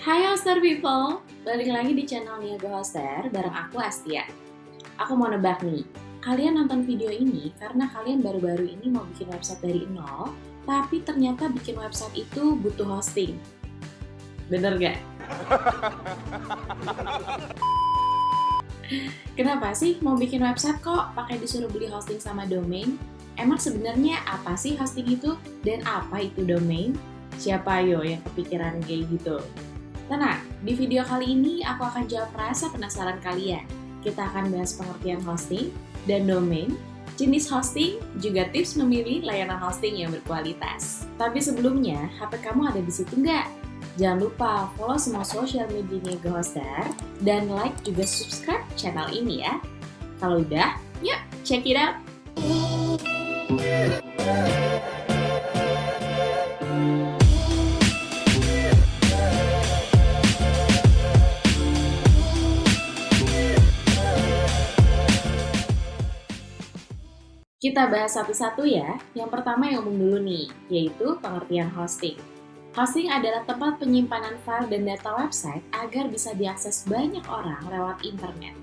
Hai Hoster People, balik lagi di channel Niaga Hoster bareng aku Astia. Aku mau nebak nih, kalian nonton video ini karena kalian baru-baru ini mau bikin website dari nol, tapi ternyata bikin website itu butuh hosting. Bener gak? Kenapa sih mau bikin website kok pakai disuruh beli hosting sama domain? Emang sebenarnya apa sih hosting itu dan apa itu domain? Siapa yo yang kepikiran kayak gitu? Tenang, di video kali ini aku akan jawab rasa penasaran kalian. Kita akan bahas pengertian hosting dan domain, jenis hosting, juga tips memilih layanan hosting yang berkualitas. Tapi sebelumnya, HP kamu ada di situ nggak? Jangan lupa follow semua sosial medianya Hoster dan like juga subscribe channel ini ya. Kalau udah, yuk check it out! Kita bahas satu-satu ya. Yang pertama yang umum dulu nih, yaitu pengertian hosting. Hosting adalah tempat penyimpanan file dan data website agar bisa diakses banyak orang lewat internet.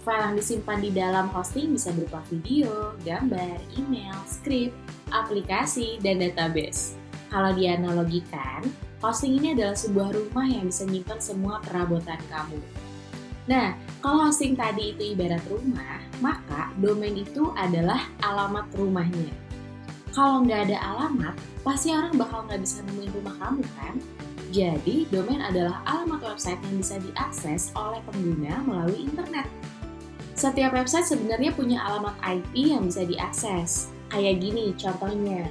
File yang disimpan di dalam hosting bisa berupa video, gambar, email, script, aplikasi, dan database. Kalau dianalogikan, hosting ini adalah sebuah rumah yang bisa menyimpan semua perabotan kamu. Nah, kalau hosting tadi itu ibarat rumah, maka domain itu adalah alamat rumahnya. Kalau nggak ada alamat, pasti orang bakal nggak bisa nemuin rumah kamu kan? Jadi, domain adalah alamat website yang bisa diakses oleh pengguna melalui internet. Setiap website sebenarnya punya alamat IP yang bisa diakses. Kayak gini contohnya.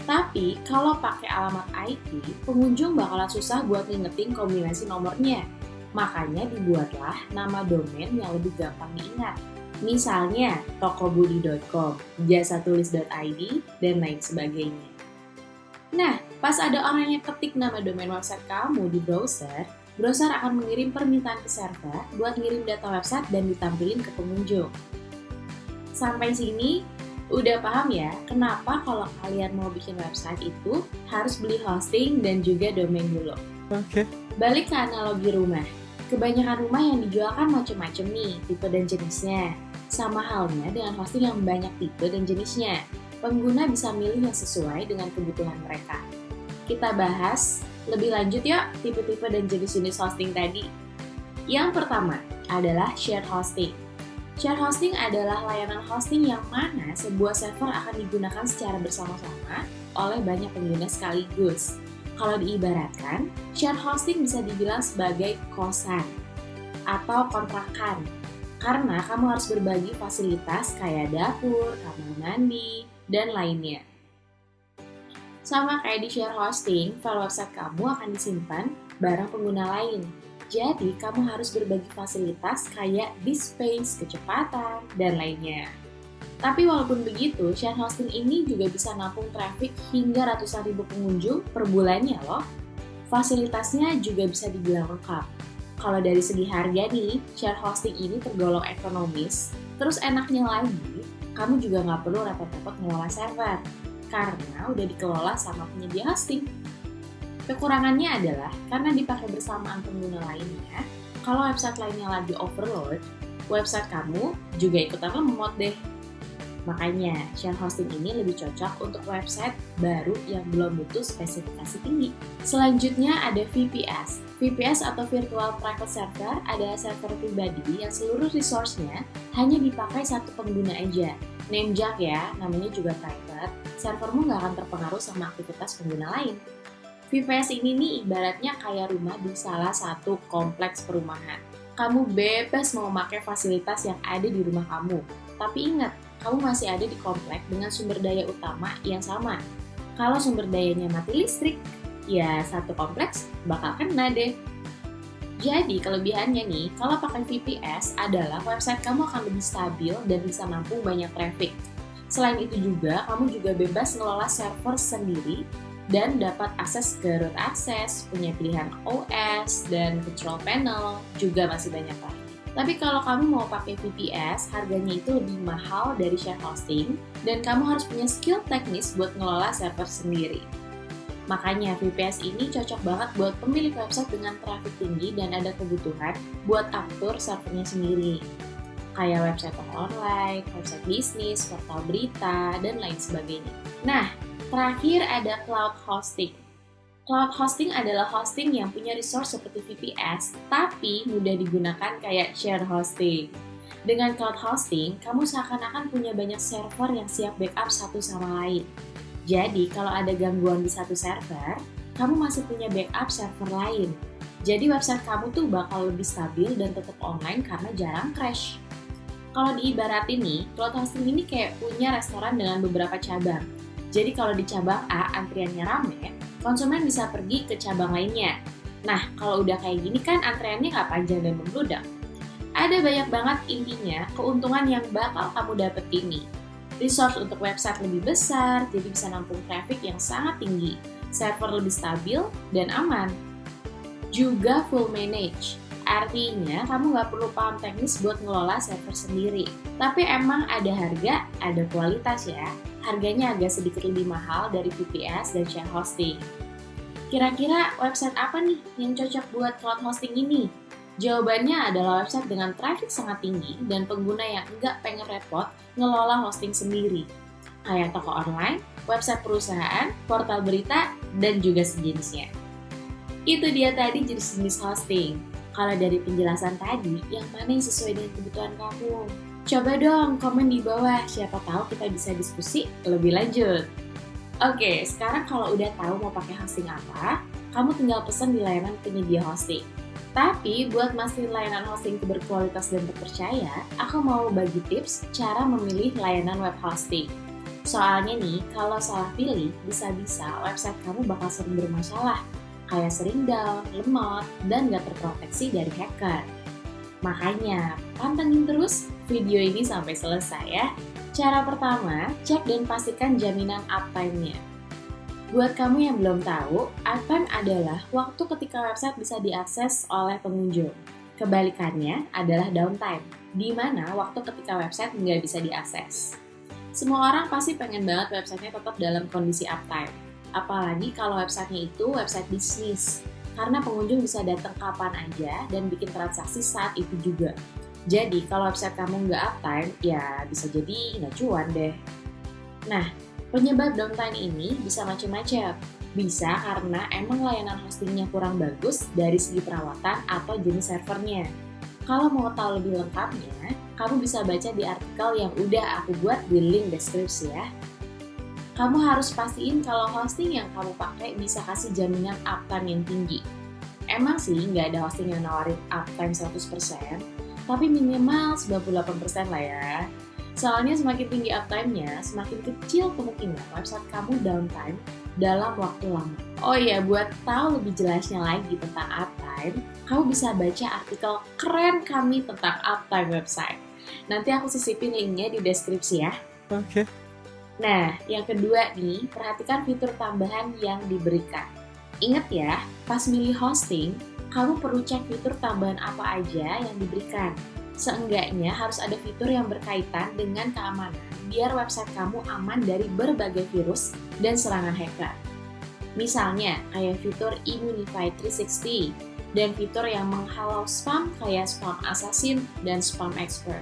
Tapi, kalau pakai alamat IP, pengunjung bakalan susah buat ngingetin kombinasi nomornya. Makanya dibuatlah nama domain yang lebih gampang diingat. Misalnya tokobudi.com, jasatulis.id, dan lain sebagainya. Nah, pas ada orang yang ketik nama domain website kamu di browser akan mengirim permintaan ke server buat ngirim data website dan ditampilin ke pengunjung. Sampai sini, udah paham ya kenapa kalau kalian mau bikin website itu harus beli hosting dan juga domain dulu. Oke. Balik ke analogi rumah. Kebanyakan rumah yang dijual kan macem-macem nih, tipe dan jenisnya. Sama halnya dengan hosting yang banyak tipe dan jenisnya. Pengguna bisa milih yang sesuai dengan kebutuhan mereka. Kita bahas lebih lanjut yuk tipe-tipe dan jenis-jenis hosting tadi. Yang pertama adalah shared hosting. Shared hosting adalah layanan hosting yang mana sebuah server akan digunakan secara bersama-sama oleh banyak pengguna sekaligus. Kalau diibaratkan, shared hosting bisa dibilang sebagai kosan atau kontrakan. Karena kamu harus berbagi fasilitas kayak dapur, kamar mandi, dan lainnya. Sama kayak di share hosting, file website kamu akan disimpan bareng pengguna lain. Jadi, kamu harus berbagi fasilitas kayak disk space, kecepatan, dan lainnya. Tapi walaupun begitu, share hosting ini juga bisa nampung traffic hingga ratusan ribu pengunjung per bulannya loh. Fasilitasnya juga bisa dibilang lengkap. Kalau dari segi harga nih, share hosting ini tergolong ekonomis. Terus enaknya lagi, kamu juga nggak perlu repot-repot ngelola server, karena udah dikelola sama penyedia hosting. Kekurangannya adalah karena dipakai bersamaan pengguna lainnya, kalau website lainnya lagi overload, website kamu juga ikutan lemot deh. Makanya, share hosting ini lebih cocok untuk website baru yang belum butuh spesifikasi tinggi. Selanjutnya ada VPS. VPS atau Virtual Private Server adalah server pribadi yang seluruh resource-nya hanya dipakai satu pengguna aja. Name jack ya, namanya juga private, servermu nggak akan terpengaruh sama aktivitas pengguna lain. VPS ini nih ibaratnya kayak rumah di salah satu kompleks perumahan. Kamu bebas mau pakai fasilitas yang ada di rumah kamu. Tapi ingat, kamu masih ada di komplek dengan sumber daya utama yang sama. Kalau sumber dayanya mati listrik, ya satu kompleks bakal kena deh. Jadi kelebihannya nih, kalau pakai VPS adalah website kamu akan lebih stabil dan bisa nampung banyak traffic. Selain itu juga, kamu juga bebas ngelola server sendiri dan dapat akses ke root access, punya pilihan OS, dan control panel, juga masih banyak lagi. Tapi kalau kamu mau pakai VPS, harganya itu lebih mahal dari share hosting, dan kamu harus punya skill teknis buat ngelola server sendiri. Makanya VPS ini cocok banget buat pemilik website dengan traffic tinggi dan ada kebutuhan buat atur servernya sendiri. Kayak website toko online, website bisnis, portal berita, dan lain sebagainya. Nah, terakhir ada cloud hosting. Cloud hosting adalah hosting yang punya resource seperti VPS, tapi mudah digunakan kayak share hosting. Dengan cloud hosting, kamu seakan-akan punya banyak server yang siap backup satu sama lain. Jadi, kalau ada gangguan di satu server, kamu masih punya backup server lain. Jadi, website kamu tuh bakal lebih stabil dan tetap online karena jarang crash. Kalau diibaratin nih, cloud hosting ini kayak punya restoran dengan beberapa cabang. Jadi, kalau di cabang A antriannya rame, konsumen bisa pergi ke cabang lainnya. Nah, kalau udah kayak gini kan antriannya nggak panjang dan membludak. Ada banyak banget intinya keuntungan yang bakal kamu dapetin nih. Resource untuk website lebih besar, jadi bisa nampung traffic yang sangat tinggi, server lebih stabil, dan aman. Juga full manage, artinya kamu nggak perlu paham teknis buat ngelola server sendiri. Tapi emang ada harga, ada kualitas ya. Harganya agak sedikit lebih mahal dari VPS dan share hosting. Kira-kira website apa nih yang cocok buat cloud hosting ini? Jawabannya adalah website dengan traffic sangat tinggi dan pengguna yang nggak pengen repot ngelola hosting sendiri. Kayak toko online, website perusahaan, portal berita, dan juga sejenisnya. Itu dia tadi jenis-jenis hosting. Kalau dari penjelasan tadi, yang mana yang sesuai dengan kebutuhan kamu? Coba dong komen di bawah, siapa tahu kita bisa diskusi lebih lanjut. Oke, sekarang kalau udah tahu mau pakai hosting apa, kamu tinggal pesan di layanan penyedia hosting. Tapi buat mastiin layanan hosting berkualitas dan terpercaya, aku mau bagi tips cara memilih layanan web hosting. Soalnya nih, kalau salah pilih, bisa-bisa website kamu bakal sering bermasalah, kayak sering down, lemot, dan gak terproteksi dari hacker. Makanya, pantengin terus video ini sampai selesai ya. Cara pertama, cek dan pastikan jaminan uptime-nya. Buat kamu yang belum tahu, uptime adalah waktu ketika website bisa diakses oleh pengunjung. Kebalikannya adalah downtime, di mana waktu ketika website nggak bisa diakses. Semua orang pasti pengen banget websitenya tetap dalam kondisi uptime. Apalagi kalau websitenya itu website bisnis, karena pengunjung bisa datang kapan aja dan bikin transaksi saat itu juga. Jadi kalau website kamu nggak uptime, ya bisa jadi nggak cuan deh. Nah, penyebab downtime ini bisa macam-macam. Bisa karena emang layanan hostingnya kurang bagus dari segi perawatan atau jenis servernya. Kalau mau tahu lebih lengkapnya, kamu bisa baca di artikel yang udah aku buat di link deskripsi ya. Kamu harus pastiin kalau hosting yang kamu pakai bisa kasih jaminan uptime yang tinggi. Emang sih nggak ada hosting yang nawarin uptime 100%, tapi minimal 98% lah ya. Soalnya semakin tinggi uptime-nya, semakin kecil kemungkinan website kamu downtime dalam waktu lama. Oh iya, buat tahu lebih jelasnya lagi tentang uptime, kamu bisa baca artikel keren kami tentang uptime website. Nanti aku sisipin linknya di deskripsi ya. Oke. Nah, yang kedua nih, perhatikan fitur tambahan yang diberikan. Ingat ya, pas milih hosting, kamu perlu cek fitur tambahan apa aja yang diberikan. Seenggaknya harus ada fitur yang berkaitan dengan keamanan biar website kamu aman dari berbagai virus dan serangan hacker. Misalnya kayak fitur Immunify 360 dan fitur yang menghalau spam kayak Spam Assassin dan Spam Expert.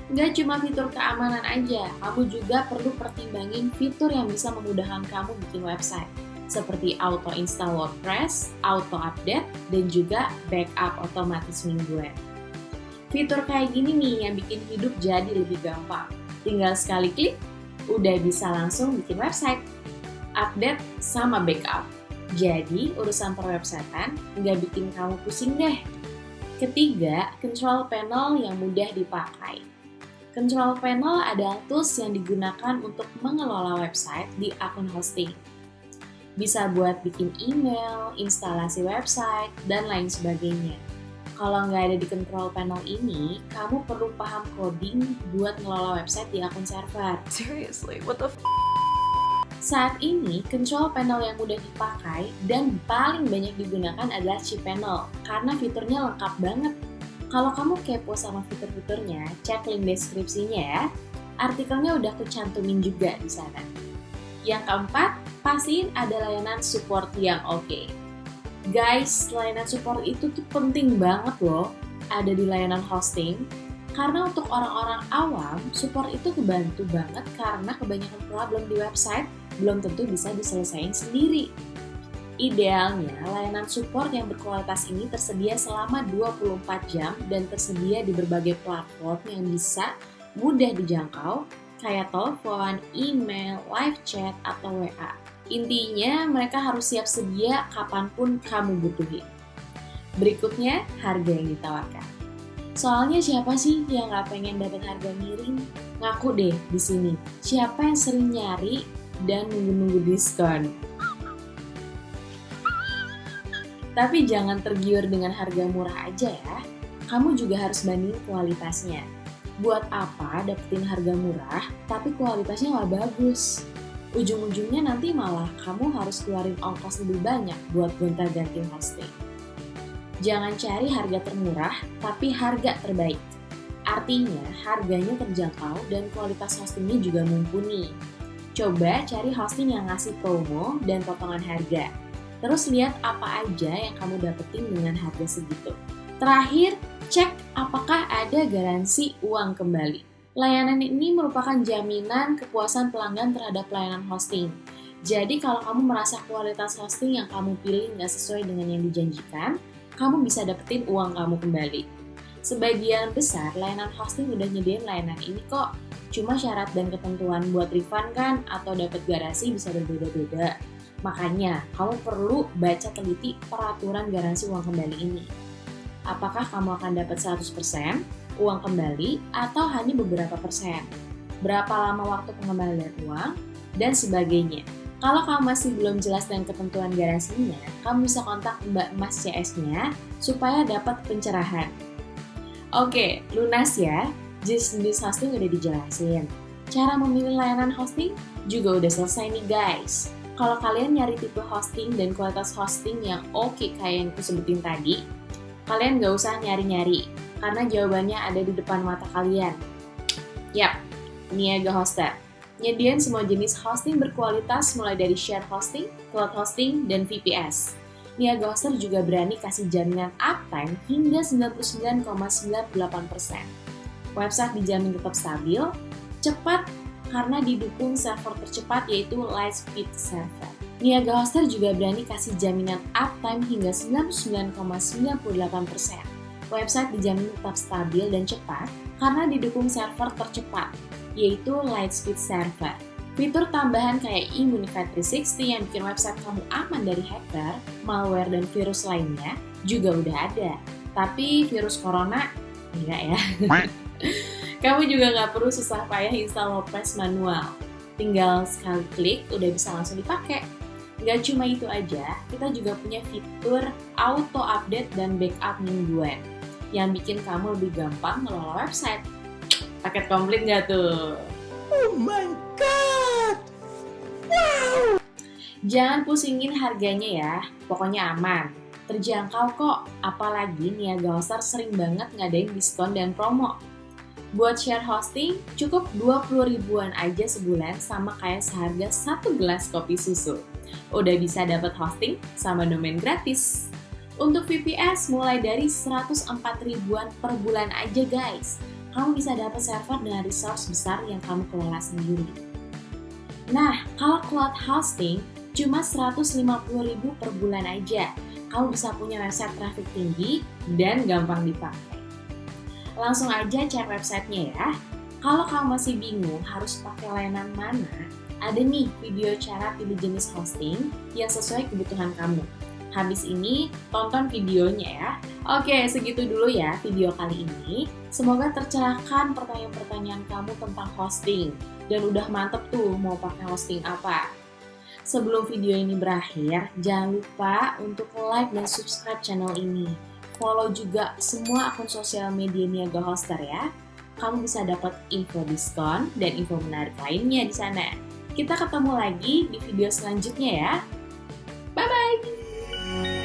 Nggak cuma fitur keamanan aja, kamu juga perlu pertimbangin fitur yang bisa memudahkan kamu bikin website seperti auto install WordPress, auto update, dan juga backup otomatis mingguan. Fitur kayak gini nih yang bikin hidup jadi lebih gampang. Tinggal sekali klik, udah bisa langsung bikin website, update, sama backup. Jadi, urusan perwebsitean nggak bikin kamu pusing deh. Ketiga, control panel yang mudah dipakai. Control panel adalah tools yang digunakan untuk mengelola website di akun hosting. Bisa buat bikin email, instalasi website, dan lain sebagainya. Kalau nggak ada di control panel ini, kamu perlu paham coding buat ngelola website di akun server. Seriously, what the Saat ini, control panel yang mudah dipakai dan paling banyak digunakan adalah cPanel karena fiturnya lengkap banget. Kalau kamu kepo sama fitur-fiturnya, cek link deskripsinya ya. Artikelnya udah aku cantumin juga di sana. Yang keempat, pastiin ada layanan support yang oke. Guys, layanan support itu tuh penting banget loh ada di layanan hosting. Karena untuk orang-orang awam, support itu kebantu banget karena kebanyakan problem di website belum tentu bisa diselesaikan sendiri. Idealnya, layanan support yang berkualitas ini tersedia selama 24 jam dan tersedia di berbagai platform yang bisa mudah dijangkau, kayak telepon, email, live chat, atau WA. Intinya, mereka harus siap sedia kapanpun kamu butuhin. Berikutnya, harga yang ditawarkan. Soalnya siapa sih yang nggak pengen dapat harga miring? Ngaku deh di sini, siapa yang sering nyari dan nunggu-nunggu diskon? Tapi jangan tergiur dengan harga murah aja ya, kamu juga harus bandingin kualitasnya. Buat apa dapetin harga murah, tapi kualitasnya nggak bagus? Ujung-ujungnya nanti malah kamu harus keluarin ongkos lebih banyak buat gonta-ganti hosting. Jangan cari harga termurah, tapi harga terbaik. Artinya, harganya terjangkau dan kualitas hostingnya juga mumpuni. Coba cari hosting yang ngasih promo dan potongan harga. Terus lihat apa aja yang kamu dapetin dengan harga segitu. Terakhir, cek apakah ada garansi uang kembali. Layanan ini merupakan jaminan kepuasan pelanggan terhadap layanan hosting. Jadi kalau kamu merasa kualitas hosting yang kamu pilih nggak sesuai dengan yang dijanjikan, kamu bisa dapetin uang kamu kembali. Sebagian besar layanan hosting udah nyediain layanan ini kok. Cuma syarat dan ketentuan buat refund kan atau dapat garansi bisa berbeda-beda. Makanya, kamu perlu baca teliti peraturan garansi uang kembali ini. Apakah kamu akan dapat 100% uang kembali atau hanya beberapa persen? Berapa lama waktu pengembalian uang? Dan sebagainya. Kalau kamu masih belum jelas dengan ketentuan garansinya, kamu bisa kontak Mbak Mas CS-nya supaya dapat pencerahan. Oke, lunas ya. Jenis hosting udah dijelasin. Cara memilih layanan hosting juga udah selesai nih guys. Kalau kalian nyari tipe hosting dan kualitas hosting yang oke kayak yang aku sebutin tadi, kalian nggak usah nyari-nyari, karena jawabannya ada di depan mata kalian. Yap, Niaga Hoster. Nyediain semua jenis hosting berkualitas mulai dari shared hosting, cloud hosting, dan VPS. Niaga Hoster juga berani kasih jaminan uptime hingga 99,98%. Website dijamin tetap stabil, cepat, karena didukung server tercepat yaitu Lightspeed Server. Niaga Hoster juga berani kasih jaminan uptime hingga 99,98%. Website dijamin tetap stabil dan cepat karena didukung server tercepat yaitu Lightspeed Server. Fitur tambahan kayak Immunified 360 yang bikin website kamu aman dari hacker, malware, dan virus lainnya juga udah ada. Tapi virus corona, enggak ya. Kamu juga nggak perlu susah payah install WordPress manual. Tinggal sekali klik, udah bisa langsung dipakai. Nggak cuma itu aja, kita juga punya fitur auto update dan backup mingguan yang bikin kamu lebih gampang ngelola website. Paket komplit nggak tuh? Oh my god! Wow! Jangan pusingin harganya ya, pokoknya aman. Terjangkau kok, apalagi Niaga Hoster sering banget ngadain diskon dan promo. Buat share hosting, cukup 20 ribuan aja sebulan sama kayak seharga 1 gelas kopi susu. Udah bisa dapat hosting sama domain gratis. Untuk VPS mulai dari 104 ribuan per bulan aja guys. Kamu bisa dapat server dengan resource besar yang kamu kelola sendiri. Nah, kalau cloud hosting cuma 150 ribu per bulan aja. Kamu bisa punya website traffic tinggi dan gampang dipakai. Langsung aja cek websitenya ya. Kalau kamu masih bingung harus pakai layanan mana, ada nih video cara pilih jenis hosting yang sesuai kebutuhan kamu. Habis ini, tonton videonya ya. Oke, segitu dulu ya video kali ini. Semoga tercerahkan pertanyaan-pertanyaan kamu tentang hosting. Dan udah mantep tuh mau pakai hosting apa. Sebelum video ini berakhir, jangan lupa untuk like dan subscribe channel ini. Follow juga semua akun sosial media Niaga Hoster ya. Kamu bisa dapat info diskon dan info menarik lainnya di sana. Kita ketemu lagi di video selanjutnya ya. Bye-bye!